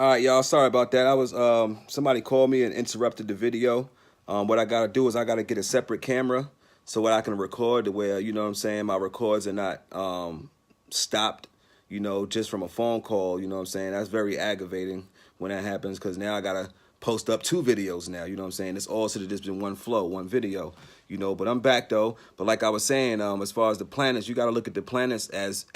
All right, y'all. Sorry about that. I was somebody called me and interrupted the video. What I gotta do is I gotta get a separate camera so what I can record to where you know what I'm saying my records are not stopped. You know, just from a phone call. You know what I'm saying. That's very aggravating when that happens because now I gotta post up two videos now. You know what I'm saying. It's all should have just been one flow, one video. You know, but I'm back though. But like I was saying, as far as the planets, you gotta look at the planets as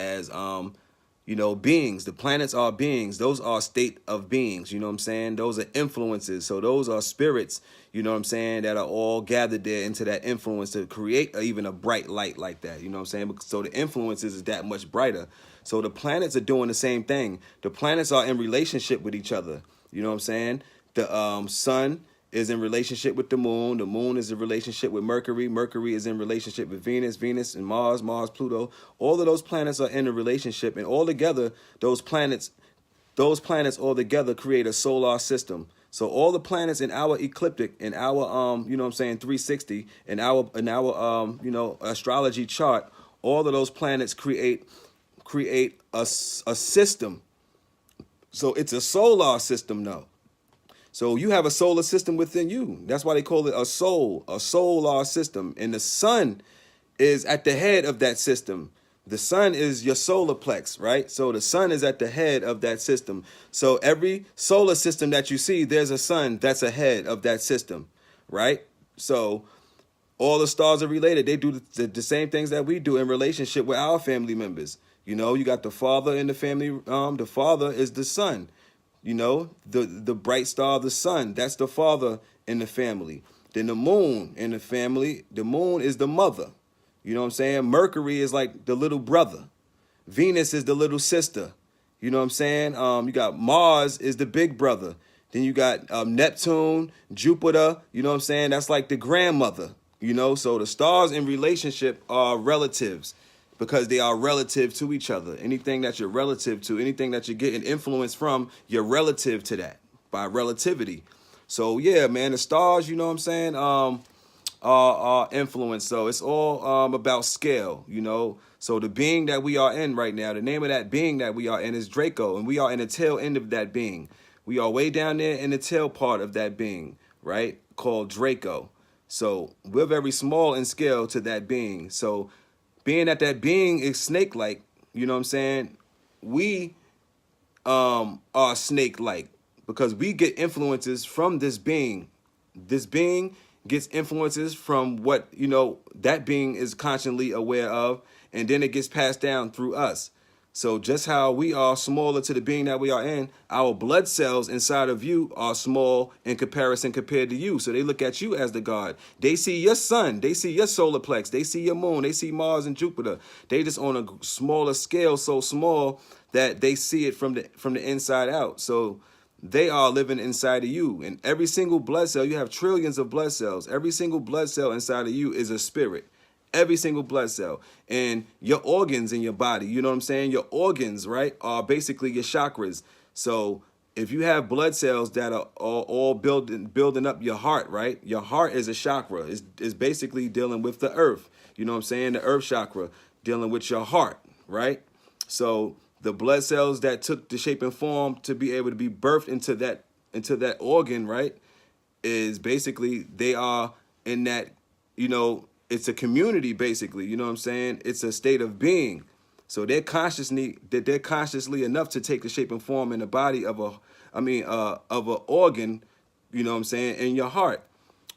you know, beings. The planets are beings. Those are state of beings. You know what I'm saying? Those are influences. So those are spirits, you know what I'm saying, that are all gathered there into that influence to create even a bright light like that. You know what I'm saying? So the influences is that much brighter. So the planets are doing the same thing. The planets are in relationship with each other. You know what I'm saying? The sun is in relationship with the moon. The moon is in relationship with Mercury. Mercury is in relationship with Venus. Venus and Mars. Mars, Pluto. All of those planets are in a relationship, and all together, those planets all together create a solar system. So all the planets in our ecliptic, in our you know what I'm saying, 360, in our you know, astrology chart, all of those planets create a system. So it's a solar system now. So you have a solar system within you. That's why they call it a solar system. And the sun is at the head of that system. The sun is your solar plex, right? So the sun is at the head of that system. So every solar system that you see, there's a sun that's ahead of that system, right? So all the stars are related. They do the same things that we do in relationship with our family members. You know, you got the father in the family. The father is the sun. You know, the bright star of the sun, that's the father in the family. Then the moon in the family, the moon is the mother. You know what I'm saying? Mercury is like the little brother. Venus is the little sister. You know what I'm saying? You got Mars is the big brother. Then you got Neptune, Jupiter. You know what I'm saying? That's like the grandmother. You know, so the stars in relationship are relatives, because they are relative to each other. Anything that you're relative to, anything that you're getting influence from, you're relative to that by relativity. So yeah, man, the stars, you know what I'm saying, are influence. So it's all about scale, you know. So the being that we are in right now, the name of that being that we are in is DRACO, and we are in the tail end of that being. We are way down there in the tail part of that being, right, called DRACO. So we're very small in scale to that being. So being that being is snake-like, you know what I'm saying, we are snake-like because we get influences from this being. This being gets influences from what, you know, that being is constantly aware of, and then it gets passed down through us. So just how we are smaller to the being that we are in, our blood cells inside of you are small in comparison compared to you. So they look at you as the God. They see your sun. They see your solar plex. They see your moon. They see Mars and Jupiter. They just on a smaller scale, so small that they see it from the inside out. So they are living inside of you. And every single blood cell, you have trillions of blood cells. Every single blood cell inside of you is a spirit. Every single blood cell. And your organs in your body, you know what I'm saying? Your organs, right, are basically your chakras. So if you have blood cells that are all building up your heart, right? Your heart is a chakra. Is basically dealing with the earth. You know what I'm saying? The earth chakra dealing with your heart, right? So the blood cells that took the shape and form to be able to be birthed into that organ, right, is basically they are in that, you know, it's a community basically, you know what I'm saying? It's a state of being. So they're consciously enough to take the shape and form in the body of of an organ, you know what I'm saying, in your heart.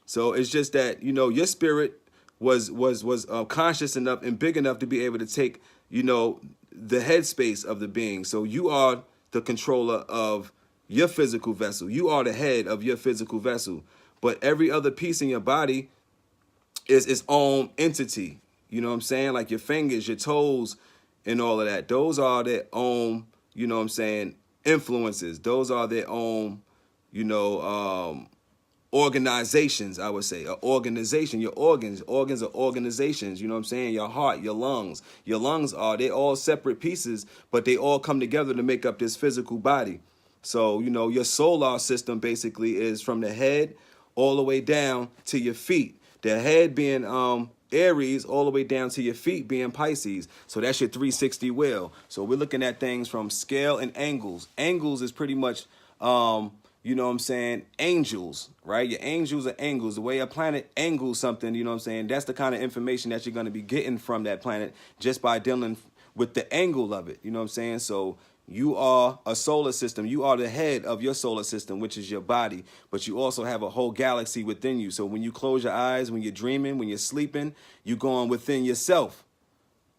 So it's just that, you know, your spirit was conscious enough and big enough to be able to take, you know, the headspace of the being. So you are the controller of your physical vessel. You are the head of your physical vessel. But every other piece in your body is its own entity. You know what I'm saying? Like your fingers, your toes, and all of that. Those are their own, you know what I'm saying, influences. Those are their own, you know, organizations, I would say. An organization, your organs are organizations, you know what I'm saying? Your heart, your lungs. Your lungs they're all separate pieces, but they all come together to make up this physical body. So, you know, your solar system basically is from the head all the way down to your feet. The head being Aries all the way down to your feet being Pisces. So that's your 360 wheel. So we're looking at things from scale and angles. Angles is pretty much You know what I'm saying, angles, right? Your angels are angles. The way a planet angles something, you know what I'm saying, that's the kind of information that you're going to be getting from that planet just by dealing with the angle of it, you know what I'm saying? So you are a solar system. You are the head of your solar system, which is your body, but you also have a whole galaxy within you. So when you close your eyes, when you're dreaming, when you're sleeping, you're going within yourself,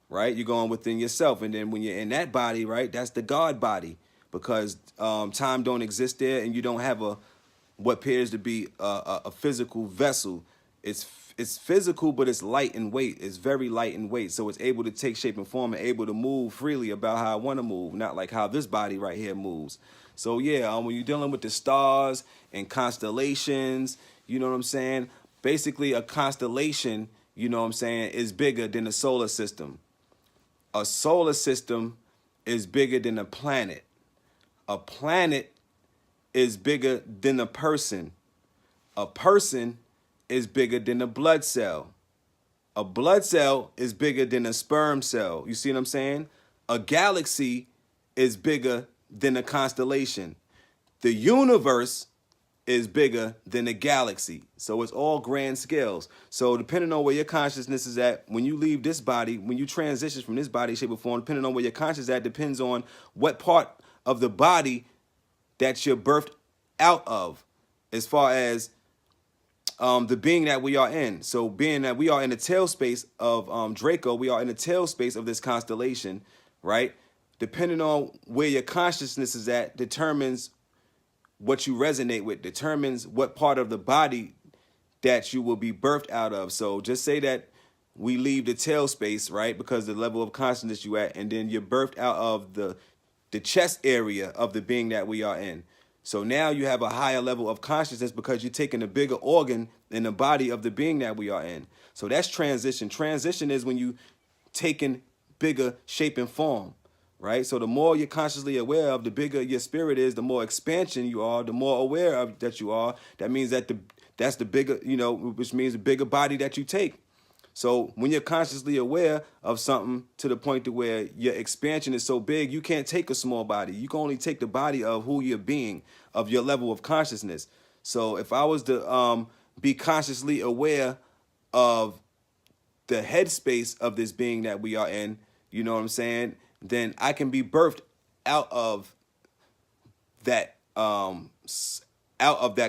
right? You're going within yourself. And then when you're in that body, right, that's the God body, because time don't exist there, and you don't have what appears to be a physical vessel. It's physical, but it's light in weight. It's very light in weight, so it's able to take shape and form and able to move freely about how I want to move, not like how this body right here moves. So yeah, when you're dealing with the stars and constellations, you know what I'm saying? Basically, a constellation, you know what I'm saying, is bigger than a solar system. A solar system is bigger than a planet. A planet is bigger than a person. A person is bigger than a blood cell. A blood cell is bigger than a sperm cell. You see what I'm saying? A galaxy is bigger than a constellation. The universe is bigger than a galaxy. So it's all grand scales. So depending on where your consciousness is at, when you leave this body, when you transition from this body, shape, or form, depending on where your consciousness is at, depends on what part of the body that you're birthed out of, as far as the being that we are in. So being that we are in the tail space of DRACO, we are in the tail space of this constellation, right? Depending on where your consciousness is at determines what you resonate with, determines what part of the body that you will be birthed out of. So just say that we leave the tail space, right? Because the level of consciousness you at, and then you're birthed out of the chest area of the being that we are in. So now you have a higher level of consciousness because you're taking a bigger organ in the body of the being that we are in. So that's transition. Transition is when you taking bigger shape and form, right? So the more you're consciously aware of, the bigger your spirit is, the more expansion you are, the more aware of that you are. That means that that's the bigger, you know, which means the bigger body that you take. So when you're consciously aware of something to the point to where your expansion is so big, you can't take a small body. You can only take the body of who you're being, of your level of consciousness. So if I was to be consciously aware of the headspace of this being that we are in, you know what I'm saying, then I can be birthed out of that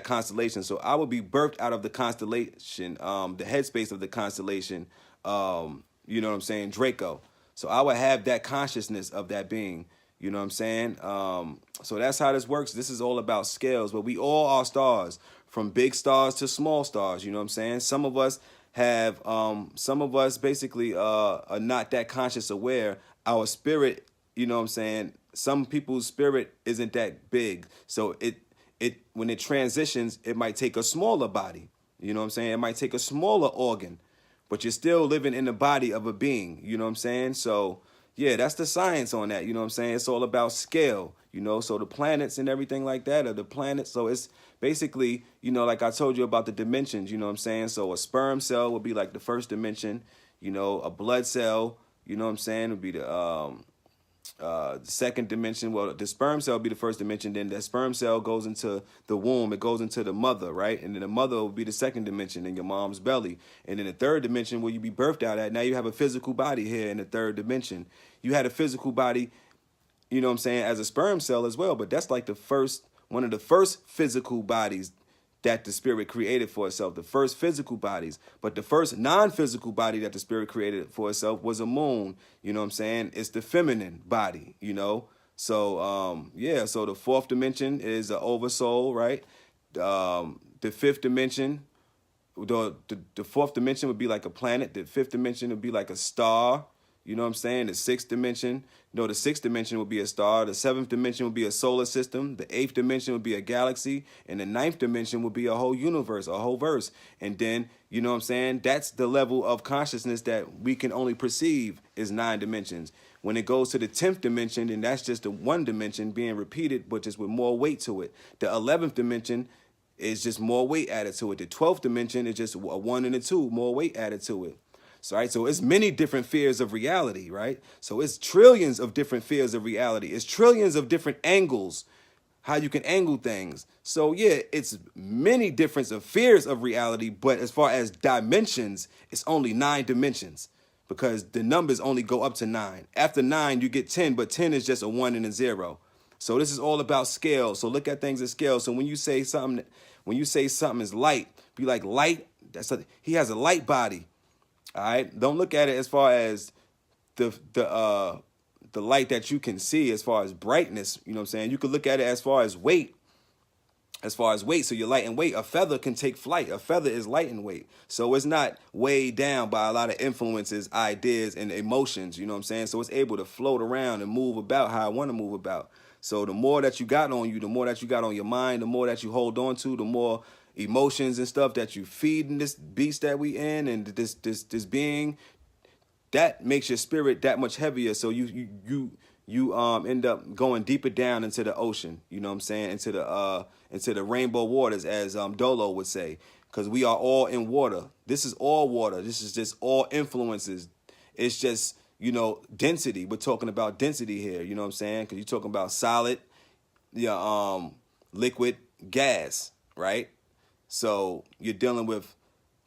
constellation. So I would be birthed out of the constellation, the headspace of the constellation, you know what I'm saying, DRACO. So I would have that consciousness of that being, you know what I'm saying? So that's how this works. This is all about scales, but we all are stars, from big stars to small stars, you know what I'm saying? Some of us have, some of us basically are not that conscious aware. Our spirit, you know what I'm saying, some people's spirit isn't that big. So when it transitions, it might take a smaller body. You know what I'm saying? It might take a smaller organ, but you're still living in the body of a being. You know what I'm saying? So yeah, that's the science on that. You know what I'm saying? It's all about scale, you know, so the planets and everything like that are the planets. So it's basically, you know, like I told you about the dimensions, you know what I'm saying? So a sperm cell would be like the first dimension, you know, a blood cell, you know what I'm saying, would be the second dimension. Well, the sperm cell would be the first dimension. Then the sperm cell goes into the womb. It goes into the mother, right? And then the mother will be the second dimension in your mom's belly. And then the third dimension where you be birthed out at. Now you have a physical body here in the third dimension. You had a physical body, you know what I'm saying, as a sperm cell as well. But that's like one of the first physical bodies that the spirit created for itself, the first physical bodies. But the first non-physical body that the spirit created for itself was a moon, you know what I'm saying? It's the feminine body, you know? So, yeah, so the fourth dimension is the oversoul, right? The fifth dimension, the fourth dimension would be like a planet. The fifth dimension would be like a star. You know what I'm saying? The sixth dimension, the sixth dimension would be a star. The seventh dimension would be a solar system. The eighth dimension would be a galaxy. And the ninth dimension would be a whole universe, a whole verse. And then, you know what I'm saying? That's the level of consciousness that we can only perceive is 9 dimensions. When it goes to the 10th dimension, then that's just the 1 dimension being repeated, but just with more weight to it. The 11th dimension is just more weight added to it. The 12th dimension is just a 1 and a 2, more weight added to it. So, right, so it's many different fears of reality, right? So it's trillions of different fears of reality. It's trillions of different angles how you can angle things. So yeah, it's many different spheres of reality, but as far as dimensions, it's only 9 dimensions because the numbers only go up to 9. After 9, you get 10, but 10 is just a 1 and a 0. So this is all about scale. So look at things as scale. So when you say something is light, be like light. He has a light body. All right. Don't look at it as far as the light that you can see as far as brightness. You know what I'm saying? You could look at it as far as weight. So you're light and weight. A feather can take flight. A feather is light and weight. So it's not weighed down by a lot of influences, ideas, and emotions. You know what I'm saying? So it's able to float around and move about how I want to move about. So the more that you got on you, the more that you got on your mind, the more that you hold on to, the more emotions and stuff that you feed in this beast that we in and this being, that makes your spirit that much heavier. So you end up going deeper down into the ocean. You know what I'm saying? Into the rainbow waters, as Dolo would say, because we are all in water. This is all water. This is just all influences. It's just, density. We're talking about density here. You know what I'm saying? Because you're talking about solid, liquid, gas, right? So you're dealing with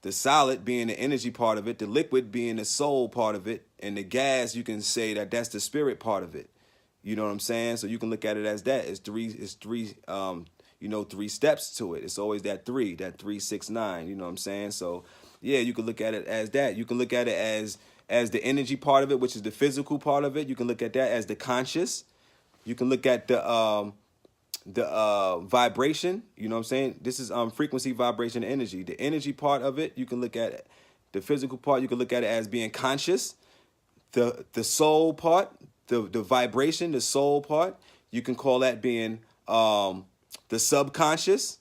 the solid being the energy part of it, the liquid being the soul part of it, and the gas, you can say that's the spirit part of it. You know what I'm saying? So you can look at it as that. It's three steps to it. It's always that 3, 6, 9. You know what I'm saying? So yeah, you can look at it as that. You can look at it as the energy part of it, which is the physical part of it. You can look at that as the conscious. You can look at the vibration. You know what I'm saying? This is frequency, vibration, energy. The energy part of it, you can look at it. The physical part, you can look at it as being conscious. The soul part, the vibration, the soul part, you can call that being the subconscious,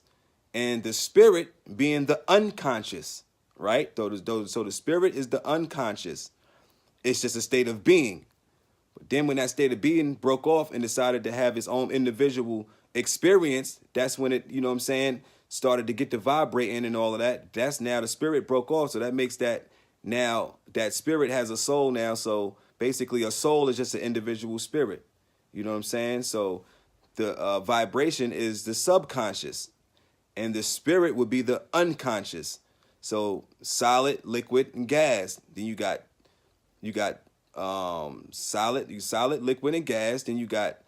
and the spirit being the unconscious, right? So the spirit is the unconscious. It's just a state of being. But then when that state of being broke off and decided to have its own individual experience, that's when it, you know what I'm saying, started to get to vibrating and all of that. That's now the spirit broke off. So that makes that now that spirit has a soul now. So basically a soul is just an individual spirit. You know what I'm saying? So the vibration is the subconscious and the spirit would be the unconscious. So solid, liquid, and gas. Then you got solid, liquid, and gas. Then you got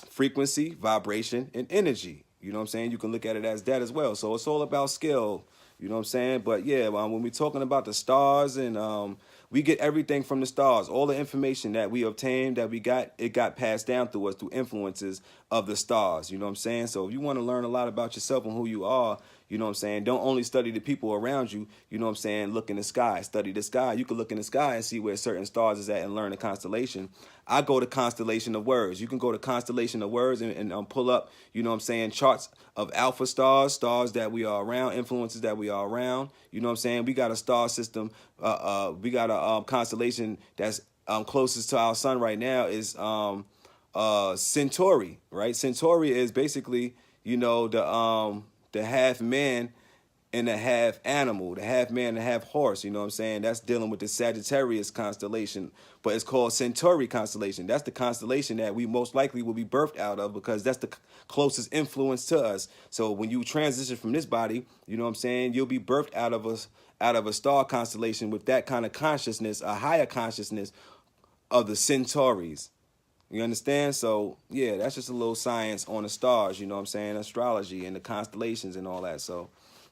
frequency, vibration, and energy. You know what I'm saying? You can look at it as that as well. So it's all about skill. You know what I'm saying? But yeah, when we're talking about the stars and we get everything from the stars. All the information that we obtained, that we got, it got passed down through us through influences of the stars. You know what I'm saying? So if you want to learn a lot about yourself and who you are, you know what I'm saying, don't only study the people around you. You know what I'm saying? Look in the sky. Study the sky. You can look in the sky and see where certain stars is at and learn the constellation. I go to constellation of words. You can go to constellation of words and pull up, you know what I'm saying, charts of alpha stars, stars that we are around, influences that we are around. You know what I'm saying? We got a star system. We got a constellation that's closest to our sun right now is Centauri, right? Centauri is basically, the half man and a half animal, the half man and a half horse. You know what I'm saying? That's dealing with the Sagittarius constellation, but it's called Centauri constellation. That's the constellation that we most likely will be birthed out of because that's the closest influence to us. So when you transition from this body, you know what I'm saying, you'll be birthed out of a star constellation with that kind of consciousness, a higher consciousness of the Centauris. You understand? So, yeah, that's just a little science on the stars, you know what I'm saying? Astrology and the constellations and all that. So,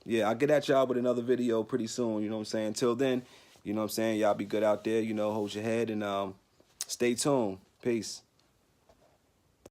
yeah, I'll get at y'all with another video pretty soon, you know what I'm saying? Until then, you know what I'm saying? Y'all be good out there, hold your head and stay tuned. Peace.